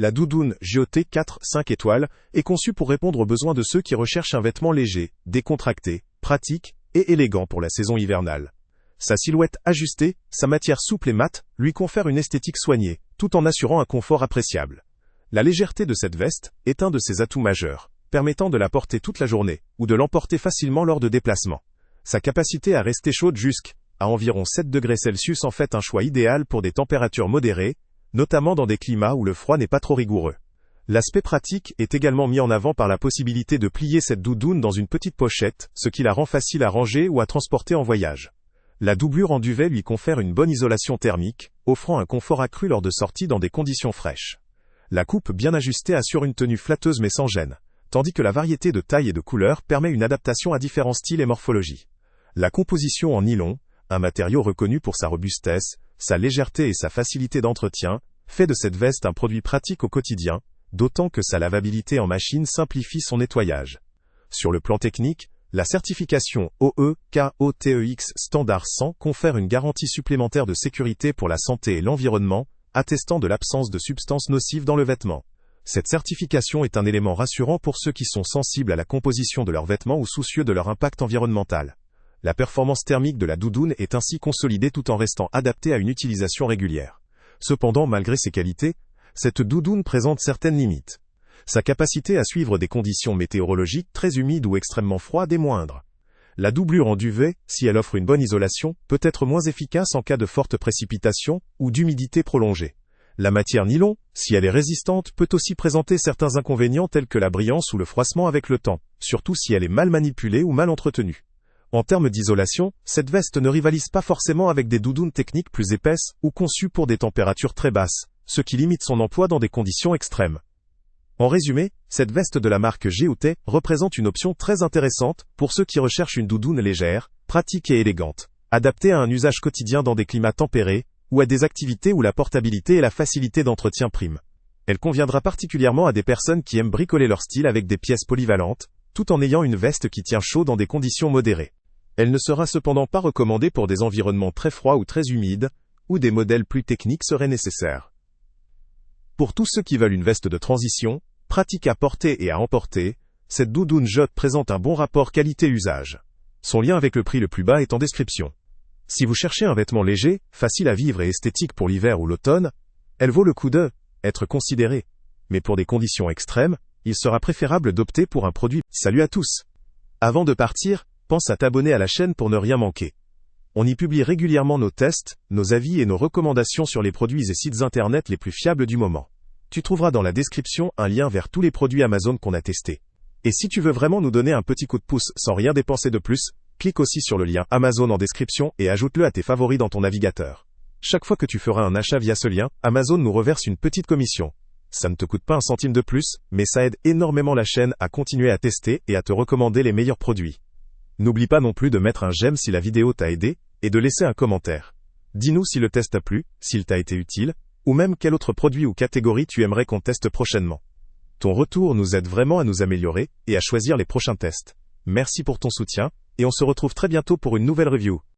La doudoune JOT 4-5 étoiles est conçue pour répondre aux besoins de ceux qui recherchent un vêtement léger, décontracté, pratique et élégant pour la saison hivernale. Sa silhouette ajustée, sa matière souple et mate, lui confère une esthétique soignée, tout en assurant un confort appréciable. La légèreté de cette veste est un de ses atouts majeurs, permettant de la porter toute la journée, ou de l'emporter facilement lors de déplacements. Sa capacité à rester chaude jusqu'à environ 7 degrés Celsius en fait un choix idéal pour des températures modérées, notamment dans des climats où le froid n'est pas trop rigoureux. L'aspect pratique est également mis en avant par la possibilité de plier cette doudoune dans une petite pochette, ce qui la rend facile à ranger ou à transporter en voyage. La doublure en duvet lui confère une bonne isolation thermique, offrant un confort accru lors de sorties dans des conditions fraîches. La coupe bien ajustée assure une tenue flatteuse mais sans gêne, tandis que la variété de tailles et de couleurs permet une adaptation à différents styles et morphologies. La composition en nylon, un matériau reconnu pour sa robustesse, sa légèreté et sa facilité d'entretien, fait de cette veste un produit pratique au quotidien, d'autant que sa lavabilité en machine simplifie son nettoyage. Sur le plan technique, la certification OEKOTEX Standard 100 confère une garantie supplémentaire de sécurité pour la santé et l'environnement, attestant de l'absence de substances nocives dans le vêtement. Cette certification est un élément rassurant pour ceux qui sont sensibles à la composition de leurs vêtements ou soucieux de leur impact environnemental. La performance thermique de la doudoune est ainsi consolidée tout en restant adaptée à une utilisation régulière. Cependant, malgré ses qualités, cette doudoune présente certaines limites. Sa capacité à suivre des conditions météorologiques très humides ou extrêmement froides est moindre. La doublure en duvet, si elle offre une bonne isolation, peut être moins efficace en cas de fortes précipitations ou d'humidité prolongée. La matière nylon, si elle est résistante, peut aussi présenter certains inconvénients tels que la brillance ou le froissement avec le temps, surtout si elle est mal manipulée ou mal entretenue. En termes d'isolation, cette veste ne rivalise pas forcément avec des doudounes techniques plus épaisses ou conçues pour des températures très basses, ce qui limite son emploi dans des conditions extrêmes. En résumé, cette veste de la marque JOT représente une option très intéressante pour ceux qui recherchent une doudoune légère, pratique et élégante, adaptée à un usage quotidien dans des climats tempérés, ou à des activités où la portabilité et la facilité d'entretien priment. Elle conviendra particulièrement à des personnes qui aiment bricoler leur style avec des pièces polyvalentes, tout en ayant une veste qui tient chaud dans des conditions modérées. Elle ne sera cependant pas recommandée pour des environnements très froids ou très humides, où des modèles plus techniques seraient nécessaires. Pour tous ceux qui veulent une veste de transition, pratique à porter et à emporter, cette doudoune JOT présente un bon rapport qualité-usage. Son lien avec le prix le plus bas est en description. Si vous cherchez un vêtement léger, facile à vivre et esthétique pour l'hiver ou l'automne, elle vaut le coup d'être considérée. Mais pour des conditions extrêmes, il sera préférable d'opter pour un produit. Salut à tous! Avant de partir, pense à t'abonner à la chaîne pour ne rien manquer. On y publie régulièrement nos tests, nos avis et nos recommandations sur les produits et sites internet les plus fiables du moment. Tu trouveras dans la description un lien vers tous les produits Amazon qu'on a testés. Et si tu veux vraiment nous donner un petit coup de pouce sans rien dépenser de plus, clique aussi sur le lien Amazon en description et ajoute-le à tes favoris dans ton navigateur. Chaque fois que tu feras un achat via ce lien, Amazon nous reverse une petite commission. Ça ne te coûte pas un centime de plus, mais ça aide énormément la chaîne à continuer à tester et à te recommander les meilleurs produits. N'oublie pas non plus de mettre un j'aime si la vidéo t'a aidé, et de laisser un commentaire. Dis-nous si le test t'a plu, s'il t'a été utile, ou même quel autre produit ou catégorie tu aimerais qu'on teste prochainement. Ton retour nous aide vraiment à nous améliorer, et à choisir les prochains tests. Merci pour ton soutien, et on se retrouve très bientôt pour une nouvelle review.